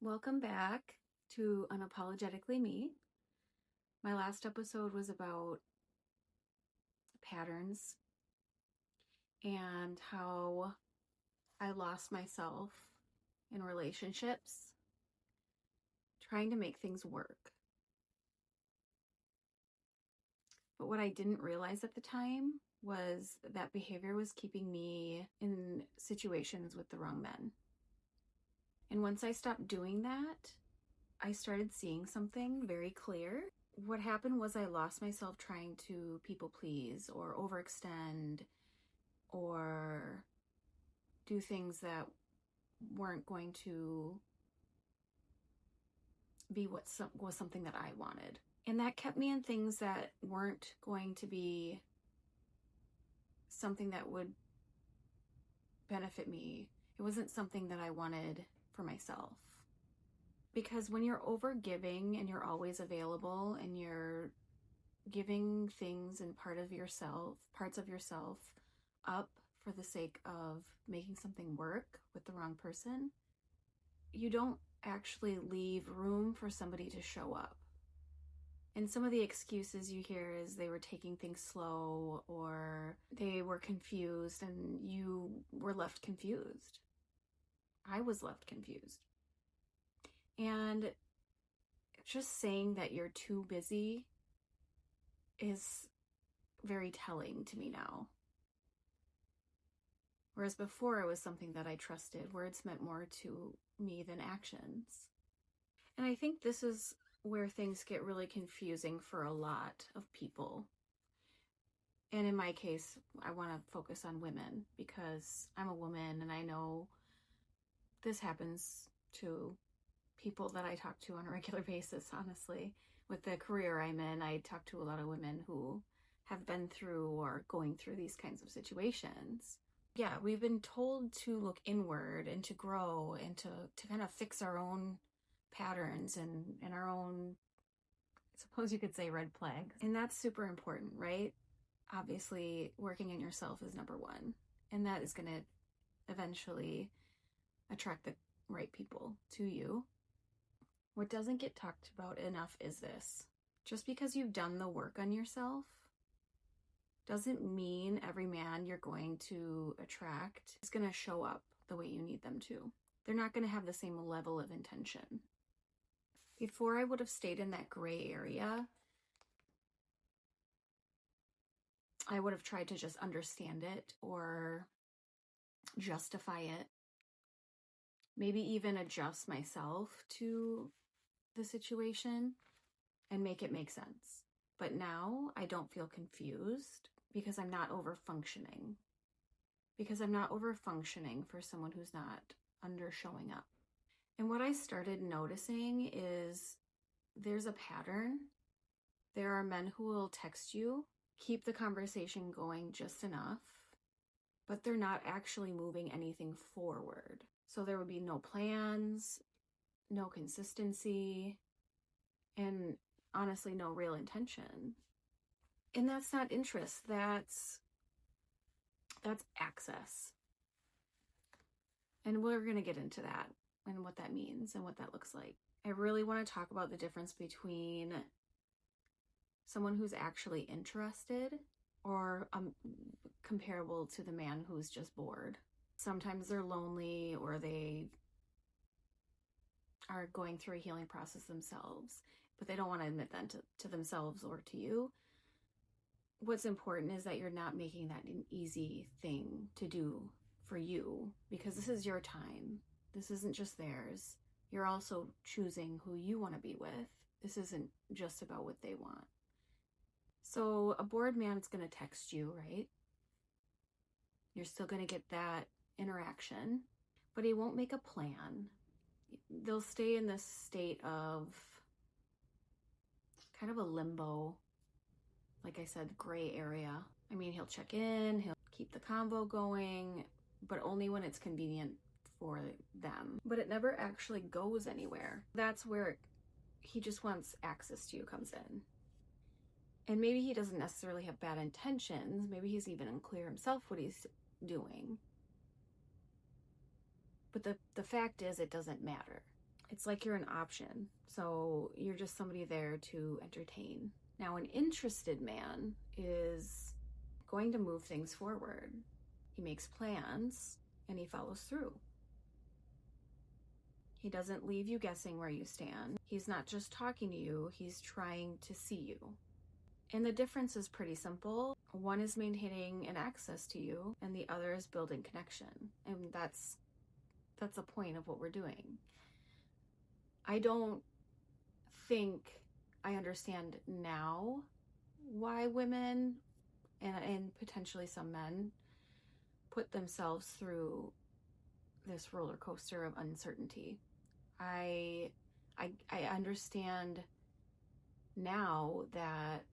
Welcome back to Unapologetically Me. My last episode was about patterns and how I lost myself in relationships trying to make things work. But what I didn't realize at the time was that behavior was keeping me in situations with the wrong men. And once I stopped doing that, I started seeing something very clear. What happened was I lost myself trying to people please or overextend or do things that weren't going to be what was something that I wanted. And that kept me in things that weren't going to be something that would benefit me. It wasn't something that I wanted for myself. Because when you're over giving and you're always available and you're giving things and parts of yourself up for the sake of making something work with the wrong person, you don't actually leave room for somebody to show up. And some of the excuses you hear is they were taking things slow or they were confused and you were left confused. I was left confused. And just saying that you're too busy is very telling to me now. Whereas before it was something that I trusted. Words meant more to me than actions. And I think this is where things get really confusing for a lot of people. And in my case, I want to focus on women because I'm a woman and I know this happens to people that I talk to on a regular basis, honestly. With the career I'm in, I talk to a lot of women who have been through or going through these kinds of situations. Yeah, we've been told to look inward and to grow and to kind of fix our own patterns and our own, I suppose you could say, red flags. And that's super important, right? Obviously, working on yourself is number one. And that is going to eventually attract the right people to you. What doesn't get talked about enough is this. Just because you've done the work on yourself doesn't mean every man you're going to attract is going to show up the way you need them to. They're not going to have the same level of intention. Before, I would have stayed in that gray area. I would have tried to just understand it or justify it. Maybe even adjust myself to the situation and make it make sense. But now I don't feel confused because I'm not over functioning. Because I'm not over functioning for someone who's not under showing up. And what I started noticing is there's a pattern. There are men who will text you, keep the conversation going just enough, but they're not actually moving anything forward. So there would be no plans, no consistency, and honestly, no real intention. And that's not interest, that's access. And we're going to get into that and what that means and what that looks like. I really want to talk about the difference between someone who's actually interested or comparable to the man who's just bored. Sometimes they're lonely or they are going through a healing process themselves, but they don't want to admit that to themselves or to you. What's important is that you're not making that an easy thing to do for you because this is your time. This isn't just theirs. You're also choosing who you want to be with. This isn't just about what they want. So a bored man is going to text you, right? You're still going to get that interaction, but he won't make a plan. They'll stay in this state of kind of a limbo, like I said, gray area. I mean, he'll check in, he'll keep the convo going, but only when it's convenient for them. But it never actually goes anywhere. That's where he just wants access to you comes in. And maybe he doesn't necessarily have bad intentions. Maybe he's even unclear himself what he's doing. But the fact is, it doesn't matter. It's like you're an option. So you're just somebody there to entertain. Now, an interested man is going to move things forward. He makes plans and he follows through. He doesn't leave you guessing where you stand. He's not just talking to you, he's trying to see you. And the difference is pretty simple. One is maintaining an access to you, and the other is building connection. And that's the point of what we're doing. I don't think I understand now why women and potentially some men put themselves through this roller coaster of uncertainty. I understand now that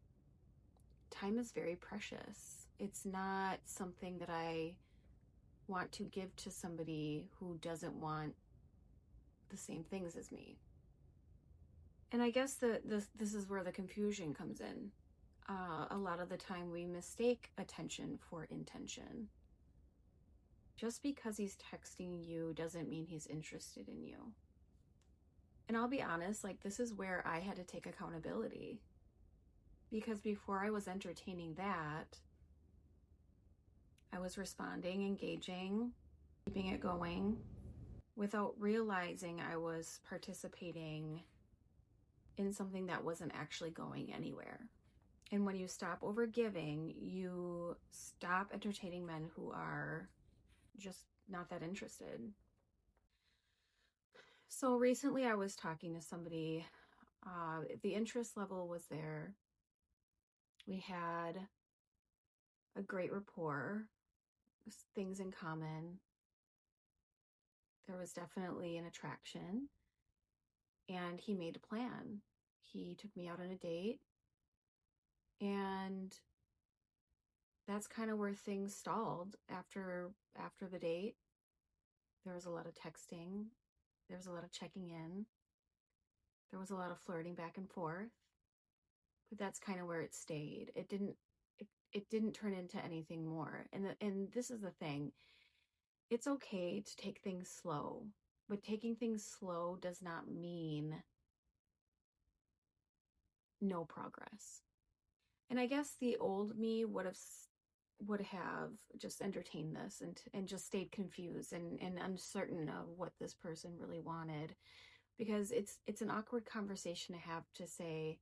time is very precious. It's not something that I want to give to somebody who doesn't want the same things as me. And I guess that this is where the confusion comes in. A lot of the time we mistake attention for intention. Just because he's texting you doesn't mean he's interested in you. And I'll be honest, like, this is where I had to take accountability. Because before I was entertaining that, I was responding, engaging, keeping it going, without realizing I was participating in something that wasn't actually going anywhere. And when you stop overgiving, you stop entertaining men who are just not that interested. So recently I was talking to somebody, the interest level was there. We had a great rapport, things in common. There was definitely an attraction, and he made a plan. He took me out on a date, and that's kind of where things stalled after the date. There was a lot of texting. There was a lot of checking in. There was a lot of flirting back and forth. But that's kind of where it stayed. It didn't turn into anything more. And this is the thing. It's okay to take things slow, but taking things slow does not mean no progress. And I guess the old me would have just entertained this and just stayed confused and uncertain of what this person really wanted, because it's an awkward conversation to have, to say,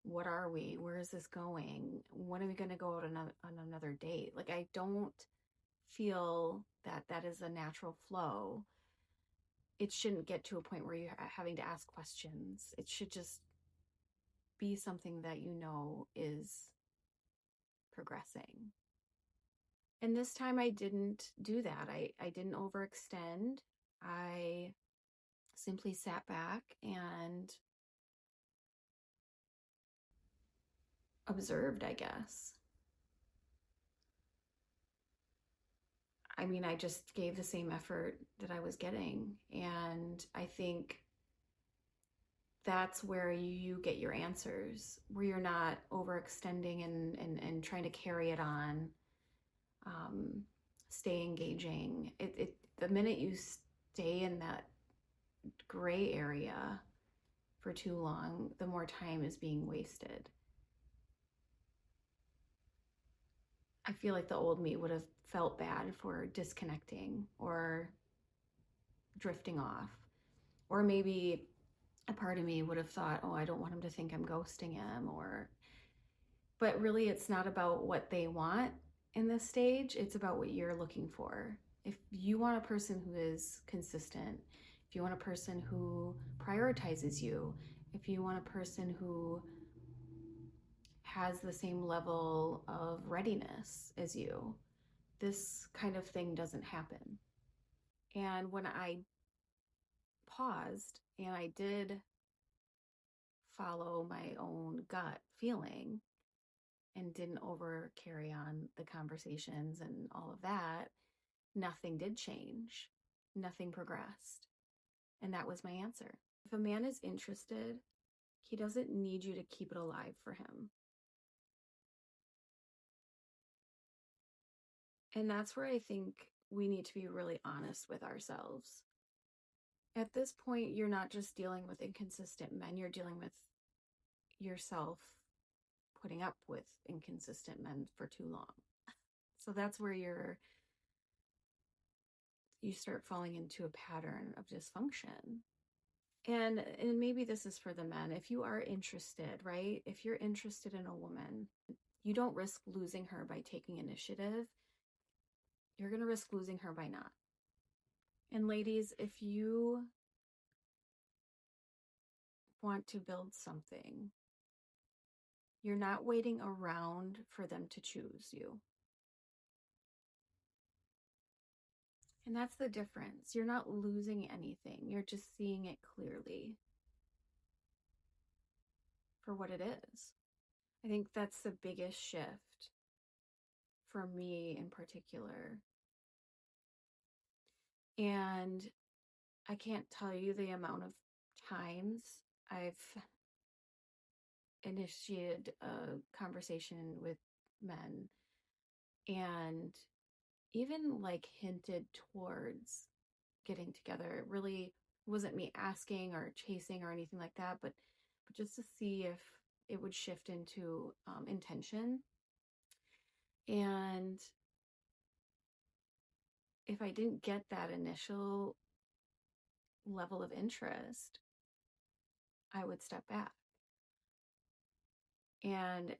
what are we? Where is this going? When are we going to go out on another date? Like, I don't feel that is a natural flow. It shouldn't get to a point where you're having to ask questions. It should just be something that you know is progressing. And this time I didn't do that. I didn't overextend. I simply sat back and observed, I guess. I mean, I just gave the same effort that I was getting. And I think that's where you get your answers, where you're not overextending and trying to carry it on, stay engaging. The minute you stay in that gray area for too long, the more time is being wasted. I feel like the old me would have felt bad for disconnecting or drifting off. Or maybe a part of me would have thought, oh, I don't want him to think I'm ghosting him, but really it's not about what they want in this stage, it's about what you're looking for. If you want a person who is consistent, if you want a person who prioritizes you, if you want a person who has the same level of readiness as you, this kind of thing doesn't happen. And when I paused and I did follow my own gut feeling and didn't over carry on the conversations and all of that, nothing did change. Nothing progressed. And that was my answer. If a man is interested, he doesn't need you to keep it alive for him. And that's where I think we need to be really honest with ourselves. At this point, you're not just dealing with inconsistent men, you're dealing with yourself putting up with inconsistent men for too long. So that's where you start falling into a pattern of dysfunction. And maybe this is for the men. If you are interested, right? If you're interested in a woman, you don't risk losing her by taking initiative. You're going to risk losing her by not. And ladies, if you want to build something, you're not waiting around for them to choose you. And that's the difference. You're not losing anything. You're just seeing it clearly for what it is. I think that's the biggest shift for me in particular. And I can't tell you the amount of times I've initiated a conversation with men and even like hinted towards getting together. It really wasn't me asking or chasing or anything like that, but just to see if it would shift into intention. And if I didn't get that initial level of interest, I would step back. And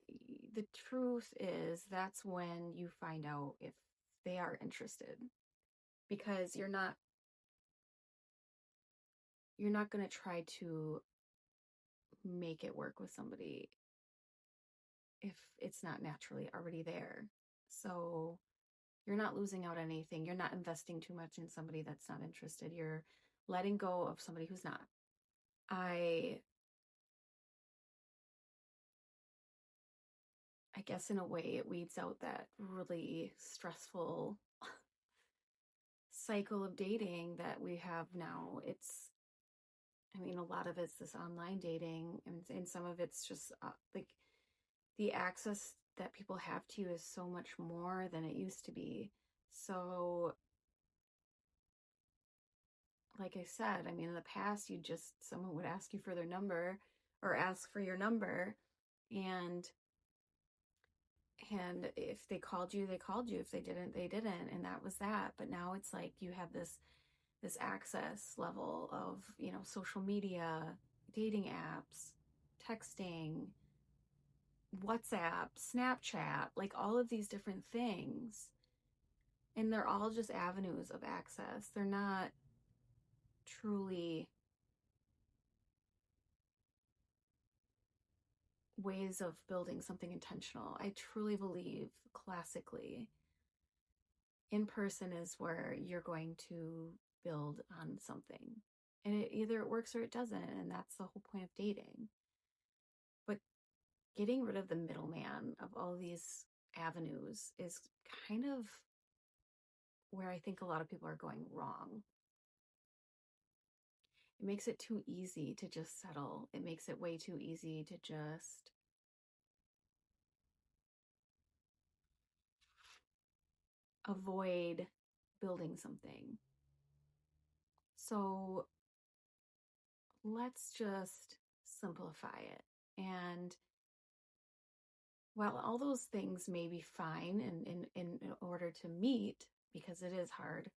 the truth is, that's when you find out if they are interested, because you're not going to try to make it work with somebody if it's not naturally already there. So you're not losing out on anything. You're not investing too much in somebody that's not interested. You're letting go of somebody who's not. I guess in a way it weeds out that really stressful cycle of dating that we have now. A lot of it's this online dating, and some of it's just like the access that people have to you is so much more than it used to be. So, like I said, in the past, someone would ask you for their number or ask for your number, and if they called you, they called you. If they didn't, they didn't, and that was that. But now it's like you have this access level of, social media, dating apps, texting, WhatsApp, Snapchat, like all of these different things. And they're all just avenues of access. They're not truly ways of building something intentional. I truly believe classically in person is where you're going to build on something. And either it works or it doesn't. And that's the whole point of dating. But getting rid of the middleman of all these avenues is kind of where I think a lot of people are going wrong. It makes it too easy to just settle. It makes it way too easy to just avoid building something. So let's just simplify it. And while all those things may be fine in order to meet, because it is hard,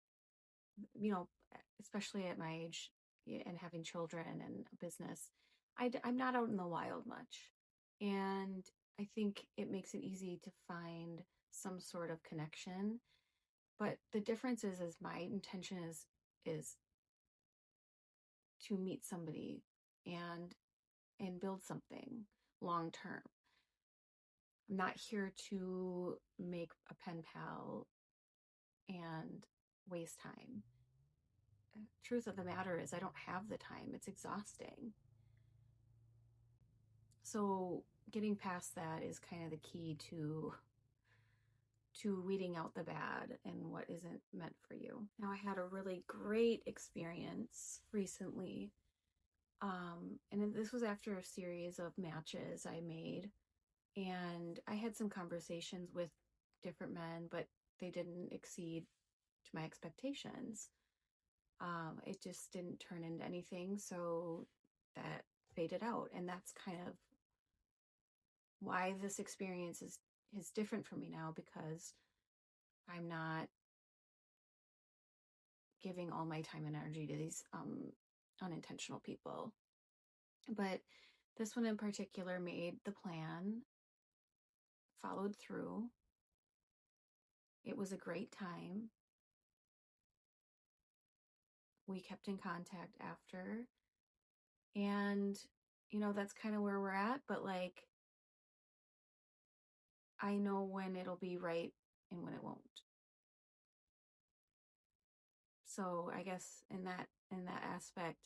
especially at my age and having children and a business, I'm not out in the wild much. And I think it makes it easy to find some sort of connection. But the difference is my intention is to meet somebody and build something long term. I'm not here to make a pen pal and waste time. Truth of the matter is I don't have the time. It's exhausting. So getting past that is kind of the key to weeding out the bad and what isn't meant for you. Now, I had a really great experience recently. And this was after a series of matches I made. And I had some conversations with different men, but they didn't exceed to my expectations. It just didn't turn into anything, so that faded out. And that's kind of why this experience is different for me now, because I'm not giving all my time and energy to these unintentional people. But this one in particular made the plan, followed through. It was a great time. We kept in contact after. And, that's kind of where we're at. But like, I know when it'll be right and when it won't. So I guess in that aspect,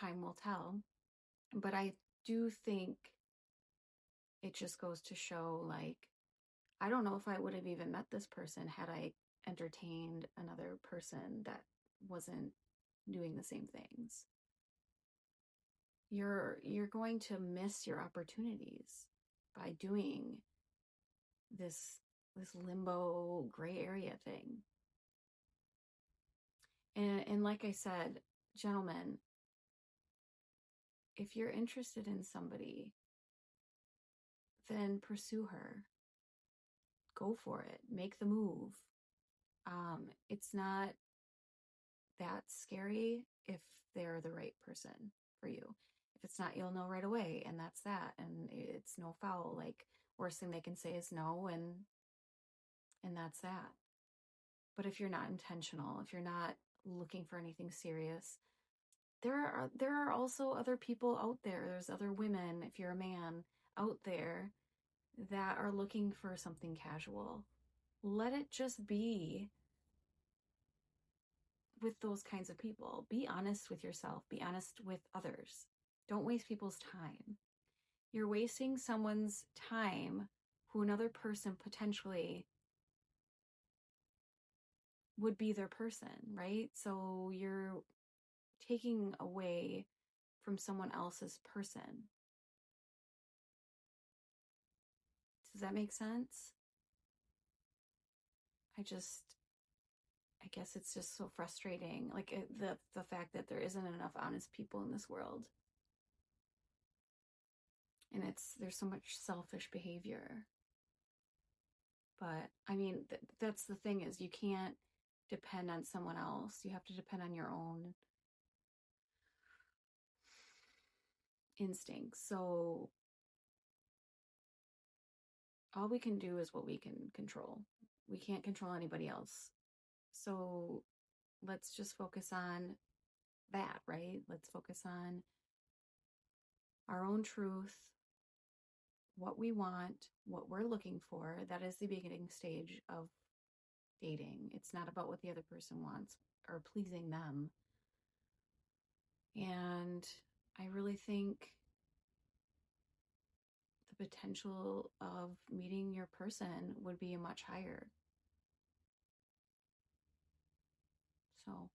time will tell. But I do think it just goes to show, like, I don't know if I would have even met this person had I entertained another person that wasn't doing the same things. You're going to miss your opportunities by doing this limbo gray area thing. And like I said, gentlemen, if you're interested in somebody, then pursue her. Go for it. Make the move. It's not that scary if they're the right person for you. If it's not, you'll know right away, and that's that. And it's no foul. Like, worst thing they can say is no, and that's that. But if you're not intentional, if you're not looking for anything serious, there are also other people out there. There's other women, if you're a man, out there that are looking for something casual. Let it just be with those kinds of people. Be honest with yourself. Be honest with others. Don't waste people's time. You're wasting someone's time who another person potentially would be their person, right? So you're taking away from someone else's person. Does that make sense? I guess it's just so frustrating. Like the fact that there isn't enough honest people in this world. And there's so much selfish behavior. But I mean, that's the thing, is you can't depend on someone else. You have to depend on your own instincts. So all we can do is what we can control. We can't control anybody else. So let's just focus on that, right? Let's focus on our own truth, what we want, what we're looking for. That is the beginning stage of dating. It's not about what the other person wants or pleasing them. And I really think the potential of meeting your person would be much higher. So,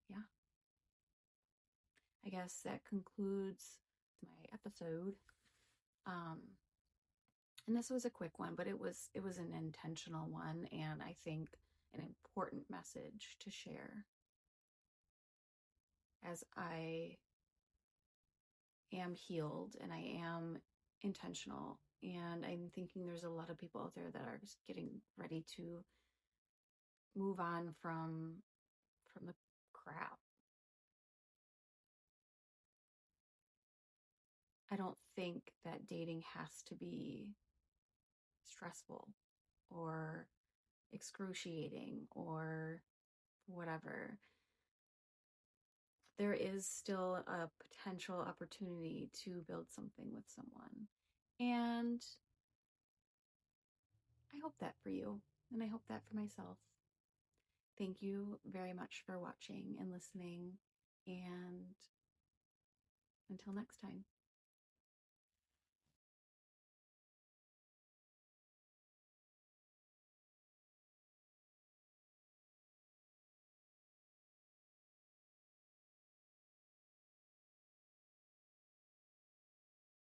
yeah. I guess that concludes my episode. And this was a quick one, but it was an intentional one, and I think an important message to share as I am healed and I am intentional. And I'm thinking there's a lot of people out there that are just getting ready to move on from the crap. I don't think that dating has to be stressful or excruciating or whatever. There is still a potential opportunity to build something with someone. And I hope that for you, and I hope that for myself. Thank you very much for watching and listening, and until next time.